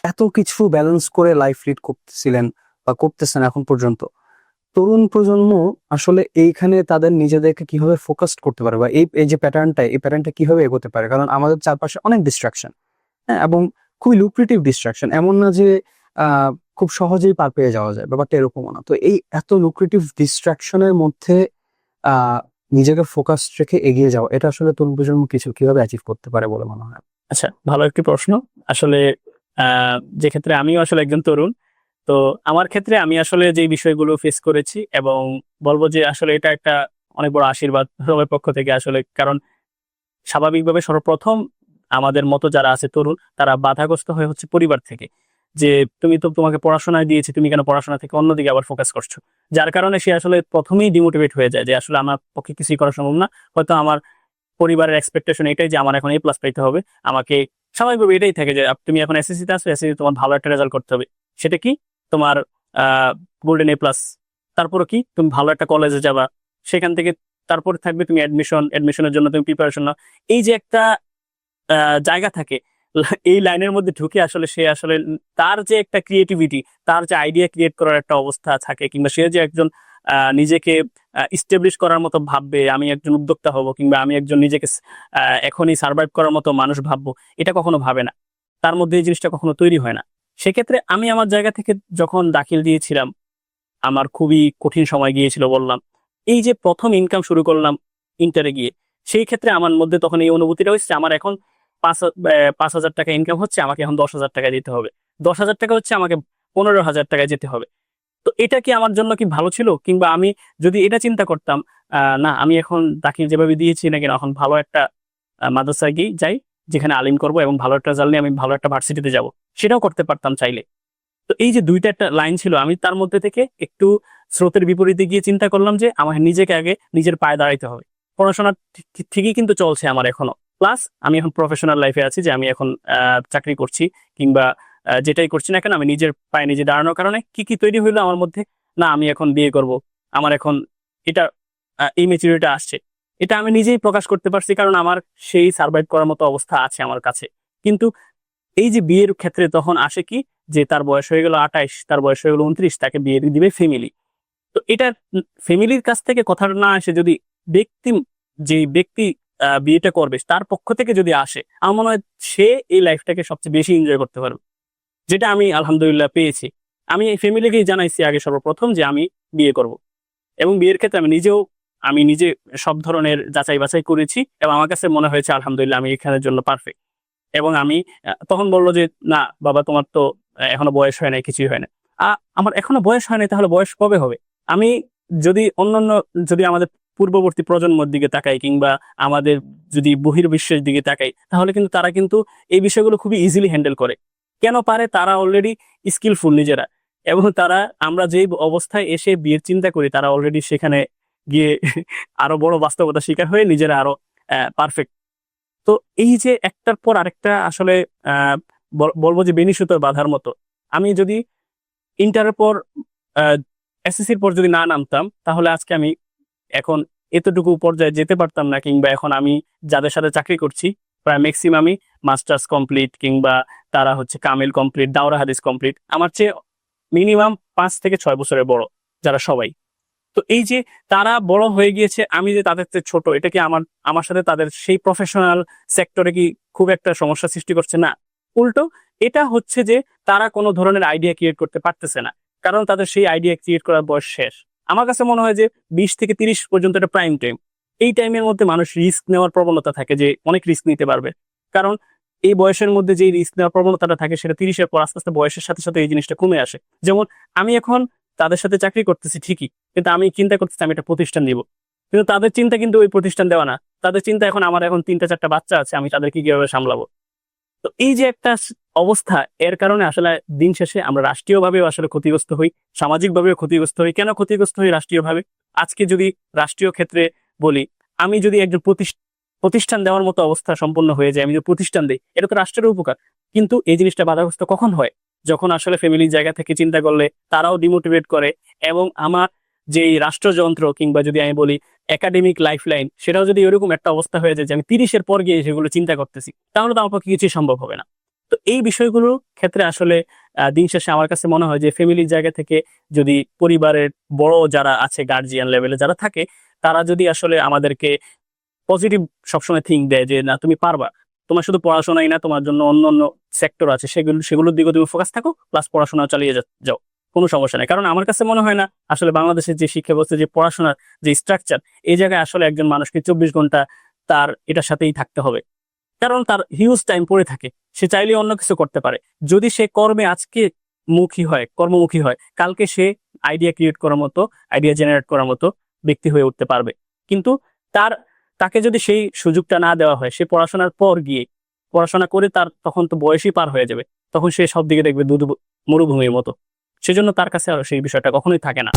এত কিছু ব্যালেন্স করে লাইফ লিড করতেছিলেন বা করতেছেন এখন পর্যন্ত, তরুণ প্রজন্ম আসলে এইখানে তাদের নিজেদেরকে কিভাবে ফোকাসড করতে পারে বা এই এই যে এই প্যাটার্নটা কিভাবে এগোতে পারে? কারণ আমাদের চারপাশে অনেক ডিস্ট্রাকশন, হ্যাঁ, এবং খুবই লুক্রেটিভ ডিস্ট্রাকশন, এমন না যে খুব সহজেই পার পেয়ে যাওয়া যায়, ব্যাপারটা এরকমও না। তো এই এত লুক্রেটিভ ডিস্ট্রাকশনের মধ্যে আহ নিজেকে ফোকাস রেখে এগিয়ে যাওয়া, এটা আসলে তরুণ প্রজন্ম কিছু কিভাবে অ্যাচিভ করতে পারে বলে মনে হয়? আচ্ছা, ভালো একটি প্রশ্ন। আসলে যে ক্ষেত্রে আমিও আসলে একজন তরুণ, তো আমার ক্ষেত্রে আমি আসলে যে বিষয়গুলো ফেস করেছি এবং বলবো যে আসলে এটা একটা অনেক বড় আশীর্বাদ সবার পক্ষ থেকে আসলে। কারণ স্বাভাবিকভাবে সর্বপ্রথম আমাদের মতো যারা আছে তরুণ, তারা বাধাগ্রস্ত হয়ে হচ্ছে পরিবার থেকে, যে তুমি তো তোমাকে পড়াশোনায় দিয়েছি, তুমি কেন পড়াশোনা থেকে অন্যদিকে আবার ফোকাস করছো। যার কারণে সে আসলে প্রথমেই ডিমোটিভেট হয়ে যায় যে আসলে আমার পক্ষে কিছুই করা সম্ভব না। হয়তো আমার পরিবারের এক্সপেকটেশন এটাই যে আমার এখন A+ পাইতে হবে, আমাকে স্বাভাবিকভাবে এটাই থাকে যে তুমি এখন এসএসসি তে আছো, এসএসসি তোমার ভালো একটা রেজাল্ট করতে হবে। সেটা কি? তোমার গোল্ডেন A+। তারপরে কি? তুমি ভালো একটা কলেজে যাবা, সেখান থেকে তারপরে থাকবে তুমি অ্যাডমিশনের জন্য তুমি প্রিপারেশন নাও। এই যে একটা জায়গা থাকে, এই লাইনের মধ্যে ঢুকে আসলে সে আসলে তার যে একটা ক্রিয়েটিভিটি, তার যে আইডিয়া ক্রিয়েট করার একটা অবস্থা থাকে, কিংবা সে যে একজন নিজেকে ইস্টাবলিশ করার মতো ভাববে, আমি একজন উদ্যোক্তা হব, কিংবা আমি একজন নিজেকে এখনই সার্ভাইভ করার মতো মানুষ ভাববো, এটা কখনো ভাবে না। তার মধ্যে এই জিনিসটা কখনো তৈরি হয় না। সেক্ষেত্রে আমি আমার জায়গা থেকে যখন দাখিল দিয়েছিলাম, আমার খুবই কঠিন সময় গিয়েছিল বললাম। এই যে প্রথম ইনকাম শুরু করলাম ইন্টারে গিয়ে, সেই ক্ষেত্রে আমার মধ্যে তখন এই অনুভূতিটা হচ্ছে আমার এখন 5,000 টাকা ইনকাম হচ্ছে, আমাকে এখন 10,000 টাকা দিতে হবে। 10,000 টাকা হচ্ছে, আমাকে 15,000 টাকায় যেতে হবে। তো এটা কি আমার জন্য কি ভালো ছিল? কিংবা আমি যদি এটা চিন্তা করতাম, না আমি এখন দাখিল যেভাবে দিয়েছি না কেন, এখন ভালো একটা মাদ্রাসায় গিয়ে যাই, যেখানে আলিম করব এবং ভালো একটা রেজাল্ট নিয়ে আমি ভালো একটা ভার্সিটিতে যাব, সেটাও করতে পারতাম চাইলে। তো এই যে দুইটা একটা লাইন ছিল, আমি তার মধ্যে থেকে একটু স্রোতের বিপরীতে গিয়ে চিন্তা করলাম যে আমার নিজেকে আগে নিজের পায়ে দাঁড়াইতে হবে। পড়াশোনা ঠিকই কিন্তু চলছে আমার এখনো, প্লাস আমি এখন প্রফেশনাল লাইফে আছি, যে আমি এখন চাকরি করছি, কিংবা যেটাই করছি না কেন, আমি নিজের পায়ে নিজে দাঁড়ানোর কারণে কি কি তৈরি হইলো আমার মধ্যে, না আমি এখন বিয়ে করব, আমার এখন এটা এই ম্যাচুরিটি আসছে। এটা আমি নিজেই প্রকাশ করতে পারছি, কারণ আমার সেই সার্ভাইভ করার মতো অবস্থা আছে আমার কাছে। কিন্তু এই যে বিয়ের ক্ষেত্রে তখন আসে কি, যে তার বয়স হয়ে গেল 28, তার বয়স হয়ে গেল 29, তাকে বিয়ে দিবে ফ্যামিলি। তো এটা ফ্যামিলির কাছ থেকে কথাটা না আসে, যদি ব্যক্তি, যে ব্যক্তি বিয়েটা করবে তার পক্ষ থেকে যদি আসে, আমার মনে হয় সে এই লাইফটাকে সবচেয়ে বেশি এনজয় করতে পারবে, যেটা আমি আলহামদুলিল্লাহ পেয়েছি। আমি এই ফ্যামিলিকেই জানাইছি আগে সর্বপ্রথম যে আমি বিয়ে করব, এবং বিয়ের ক্ষেত্রে আমি নিজে সব ধরনের যাচাই বাছাই করেছি, এবং আমার কাছে মনে হয়েছে আলহামদুলিল্লাহ আমি এখানের জন্য পারফেক্ট। এবং আমি তখন বললো যে না বাবা, তোমার তো এখনো বয়স হয় নাই, কিছুই হয় না। আমার এখনো বয়স হয় নাই, তাহলে বয়স কবে হবে? আমি যদি অন্যান্য, যদি আমাদের পূর্ববর্তী প্রজন্মের দিকে তাকাই, কিংবা আমাদের যদি বহির্বিশ্বের দিকে তাকাই, তাহলে কিন্তু তারা কিন্তু এই বিষয়গুলো খুবই ইজিলি হ্যান্ডেল করে। কেন পারে? তারা অলরেডি স্কিলফুল নিজেরা, এবং তারা, আমরা যেই অবস্থায় এসে বিয়ের চিন্তা করি, তারা অলরেডি সেখানে গিয়ে আরো বড় বাস্তবতা শিকার হয়ে নিজেরা আরো পারফেক্ট। তো এই যে একটার পর আরেকটা আসলে আহ বলবো যে বেনিসুতোর বাধার মতো। আমি যদি ইন্টারের পর এসএসসির পর যদি না নামতাম, তাহলে আজকে আমি এখন এতটুকু পর্যায়ে যেতে পারতাম না, কিংবা এখন আমি যাদের সাথে চাকরি করছি, প্রায় ম্যাক্সিমামই মাস্টার্স কমপ্লিট, কিংবা তারা হচ্ছে কামিল কমপ্লিট, দাওরা হাদিস কমপ্লিট, আমার চেয়ে মিনিমাম 5 থেকে 6 বছরের বড়, যারা সবাই। তো এই যে তারা বড় হয়ে গিয়েছে, আমি যে তাদের চেয়ে ছোট, এটা কি আমার আমার সাথে তাদের সেই প্রফেশনাল সেক্টরে কি খুব একটা সমস্যা সৃষ্টি করছে? না, উল্টো এটা হচ্ছে যে তারা কোনো ধরনের আইডিয়া ক্রিয়েট করতে পারতেছে না, কারণ তাদের সেই আইডিয়া ক্রিয়েট করার বয়স শেষ। আমার কাছে মনে হয় যে 20 থেকে 30 পর্যন্ত এটা প্রাইম টাইম। এই টাইমের মধ্যে মানুষ রিস্ক নেওয়ার প্রবণতা থাকে, যে অনেক রিস্ক নিতে পারবে। কারণ এই বয়সের মধ্যে যে রিস্ক নেওয়ার প্রবণতাটা থাকে, সেটা 30-এর পর আস্তে আস্তে বয়সের সাথে সাথে এই জিনিসটা কমে আসে। যেমন আমি এখন তাদের সাথে চাকরি করতেছি ঠিকই, কিন্তু আমি চিন্তা করতেছি আমি একটা প্রতিষ্ঠান দিব, কিন্তু তাদের চিন্তা কিন্তু ওই প্রতিষ্ঠান দেওয়া না। তাদের চিন্তা এখন আমার এখন 3টা 4টা বাচ্চা আছে, আমি তাদেরকে কিভাবে সামলাবো। তো এই যে একটা অবস্থা, এর কারণে আসলে দিন শেষে আমরা রাষ্ট্রীয়ভাবেও আসলে ক্ষতিগ্রস্ত হই, সামাজিকভাবেও ক্ষতিগ্রস্ত হই। কেন ক্ষতিগ্রস্ত হই রাষ্ট্রীয়ভাবে? আজকে যদি রাষ্ট্রীয় ক্ষেত্রে বলি, আমি যদি একজন প্রতিষ্ঠান দেওয়ার মতো অবস্থা সম্পন্ন হয়ে যায়, আমি যদি প্রতিষ্ঠান দিই, এটা তো রাষ্ট্রের উপকার। কিন্তু এই জিনিসটা বাধাগ্রস্ত কখন হয়? যখন আসলে ফ্যামিলির জায়গা থেকে চিন্তা করলে তারাও ডিমোটিভেট করে, এবং আমার যেই রাষ্ট্রযন্ত্র, কিংবা যদি আমি বলি একাডেমিক লাইফ লাইন, সেটাও যদি এরকম একটা অবস্থা হয়ে যায় যে আমি 30-এর পর গিয়ে সেগুলো চিন্তা করতেছি, তাহলে তো আমার পক্ষে কিছুই সম্ভব হবে না। তো এই বিষয়গুলোর ক্ষেত্রে আসলে দিন শেষে আমার কাছে মনে হয় যে ফ্যামিলির জায়গা থেকে যদি পরিবারের বড় যারা আছে গার্জিয়ান লেভেলে যারা থাকে তারা যদি আসলে আমাদেরকে পজিটিভ সবসময় থিঙ্ক দেয় যে না তুমি পারবা, তোমার শুধু পড়াশোনাই না, তোমার জন্য অন্য অন্য সেক্টর আছে, সেগুলোর দিকে তুমি ফোকাস থাকো, প্লাস পড়াশোনা চালিয়ে যাও, কোনো সমস্যা নেই। কারণ আমার কাছে মনে হয় না আসলে বাংলাদেশের যে শিক্ষা ব্যবস্থা, যে পড়াশোনার যে স্ট্রাকচার, এই জায়গায় আসলে একজন মানুষকে 24 ঘন্টা তার এটার সাথেই থাকতে হবে। কারণ তার হিউজ টাইম পড়ে থাকে, সে চাইলে অন্য কিছু করতে পারে। যদি সে কর্মে আজকে কর্মমুখী হয়, কালকে সে আইডিয়া ক্রিয়েট করার মতো, আইডিয়া জেনারেট করার মতো ব্যক্তি হয়ে উঠতে পারবে। কিন্তু তার তাকে যদি সেই সুযোগটা না দেওয়া হয়, সে পড়াশোনার পর গিয়ে পড়াশোনা করে তার তখন তো বয়সই পার হয়ে যাবে, তখন সে সব দিকে দেখবে মরুভূমির মতো। সেজন্য তার কাছে আর সেই বিষয়টা কখনোই থাকে না।